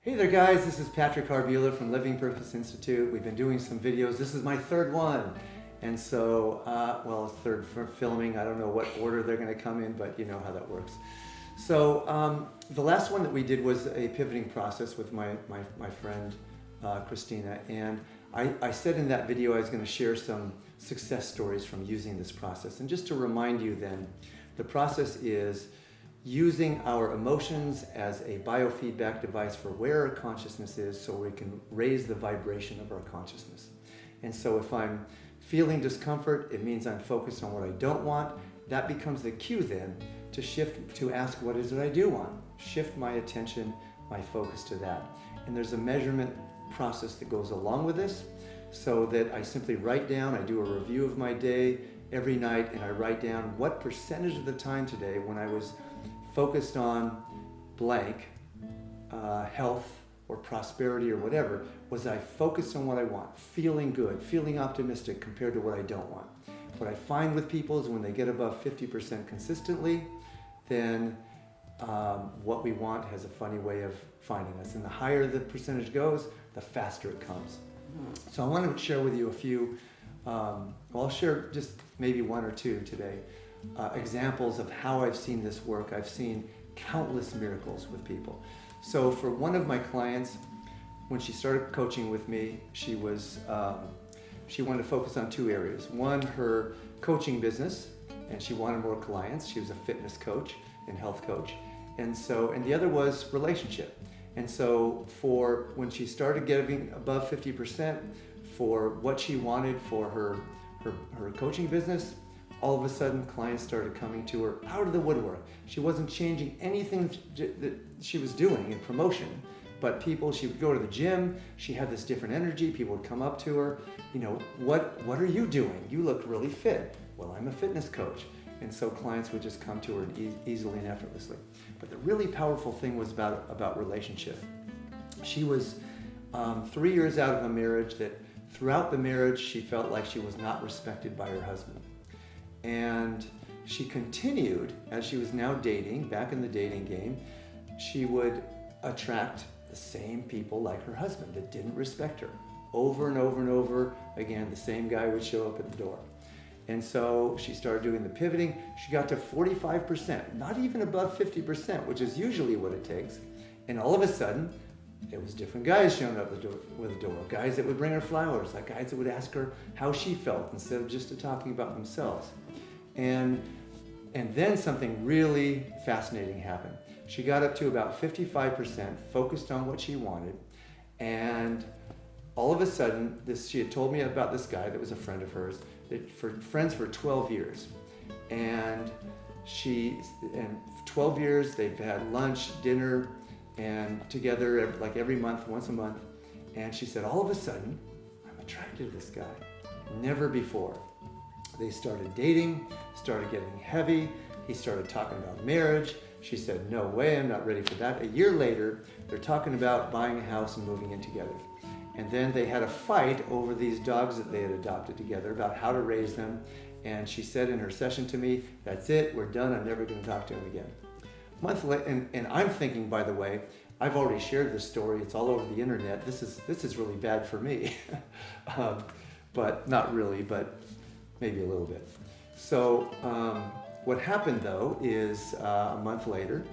Hey there guys, this is Patrick from Living Purpose Institute. We've been doing some videos. This is my third one. And so, it's third for filming. I don't know what order they're gonna come in, but you know how that works. So the last one that we did was a pivoting process with my friend Christina. And I said in that video I was gonna share some success stories from using this process. And just to remind you then, the process is using our emotions as a biofeedback device for where our consciousness is so we can raise the vibration of our consciousness. And so if I'm feeling discomfort, it means I'm focused on what I don't want. That becomes the cue then to shift, to ask what is it I do want? Shift my attention, my focus to that. And there's a measurement process that goes along with this so that I simply write down, I do a review of my day every night, and I write down what percentage of the time today when I was focused on blank, health or prosperity or whatever, was I focused on what I want, feeling good, feeling optimistic compared to what I don't want. What I find with people is when they get above 50% consistently, then what we want has a funny way of finding us. And the higher the percentage goes, the faster it comes. So I want to share with you a few, I'll share just maybe one or two today. Examples of how I've seen this work. I've seen countless miracles with people. So for one of my clients, when she started coaching with me, she wanted to focus on two areas. One, her coaching business, and she wanted more clients. She was a fitness coach and health coach. And the other was relationship. And so for when she started getting above 50% for what she wanted for her coaching business, all of a sudden clients started coming to her out of the woodwork. She wasn't changing anything that she was doing in promotion, but she would go to the gym, she had this different energy, people would come up to her, what are you doing? You look really fit. Well, I'm a fitness coach. And so clients would just come to her easily and effortlessly. But the really powerful thing was about relationship. She was 3 years out of a marriage that throughout the marriage, she felt like she was not respected by her husband. And she continued, as she was now dating, back in the dating game, she would attract the same people like her husband that didn't respect her. Over and over and over again, the same guy would show up at the door. And so she started doing the pivoting. She got to 45%, not even above 50%, which is usually what it takes. And all of a sudden, it was different guys showing up with the door. Guys that would bring her flowers, like guys that would ask her how she felt instead of just talking about themselves. And then something really fascinating happened. She got up to about 55%, focused on what she wanted, and all of a sudden, she had told me about this guy that was a friend of hers, friends for 12 years. And 12 years, they've had lunch, dinner, and together like every month, once a month. And she said, all of a sudden, I'm attracted to this guy. Never before. They started dating, started getting heavy. He started talking about marriage. She said, no way, I'm not ready for that. A year later, they're talking about buying a house and moving in together. And then they had a fight over these dogs that they had adopted together, about how to raise them. And she said in her session to me, that's it, we're done, I'm never gonna talk to him again. A month later, and I'm thinking, by the way, I've already shared this story, it's all over the internet, this is really bad for me. But not really, but maybe a little bit. So what happened though is a month later,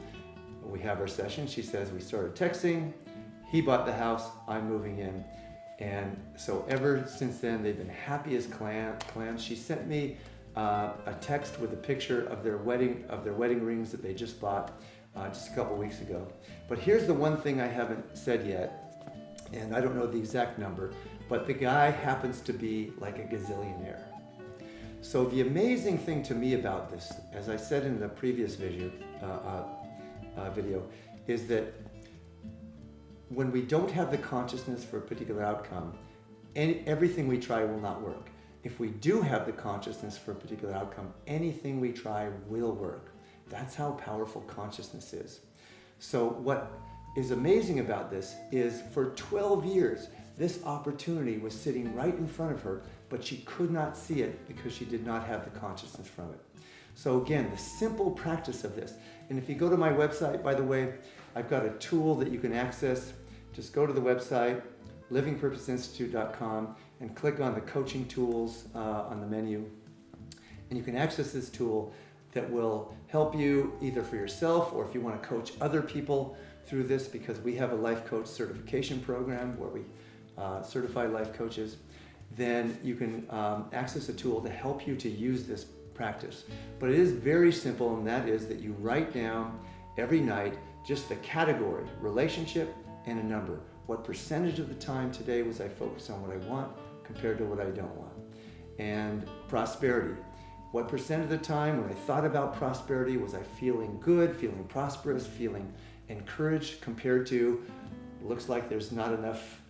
we have our session. She says we started texting, he bought the house, I'm moving in. And so ever since then, they've been happy as clams. She sent me a text with a picture of their wedding rings that they just bought just a couple weeks ago. But here's the one thing I haven't said yet, and I don't know the exact number, but the guy happens to be like a gazillionaire. So the amazing thing to me about this, as I said in the previous video, is that when we don't have the consciousness for a particular outcome, everything we try will not work. If we do have the consciousness for a particular outcome, anything we try will work. That's how powerful consciousness is. So what is amazing about this is for 12 years, this opportunity was sitting right in front of her, but she could not see it because she did not have the consciousness from it. So again, the simple practice of this. And if you go to my website, by the way, I've got a tool that you can access just go to the website, livingpurposeinstitute.com, and click on the coaching tools on the menu. And you can access this tool that will help you either for yourself or if you want to coach other people through this, because we have a life coach certification program where we certify life coaches. Then you can access a tool to help you to use this practice. But it is very simple, and that is that you write down every night just the category, relationship, and a number. What percentage of the time today was I focused on what I want compared to what I don't want? And prosperity. What percent of the time when I thought about prosperity was I feeling good, feeling prosperous, feeling encouraged compared to looks like there's not enough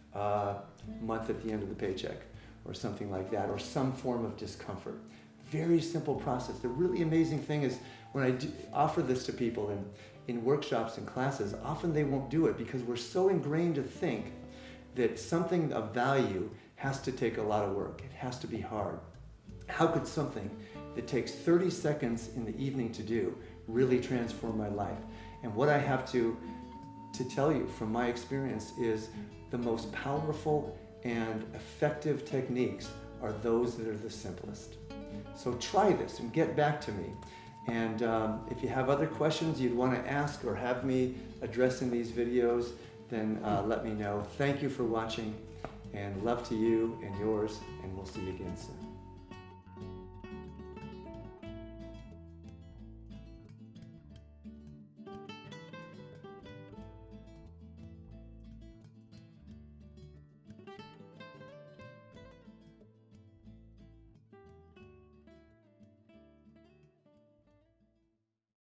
month at the end of the paycheck or something like that, or some form of discomfort. Very simple process. The really amazing thing is when I offer this to people in workshops and classes, often they won't do it because we're so ingrained to think that something of value has to take a lot of work. It has to be hard. How could something that takes 30 seconds in the evening to do really transform my life? And what I have to tell you from my experience is the most powerful and effective techniques are those that are the simplest. So try this and get back to me. And if you have other questions you'd want to ask or have me address in these videos, then let me know. Thank you for watching, and love to you and yours, and we'll see you again soon.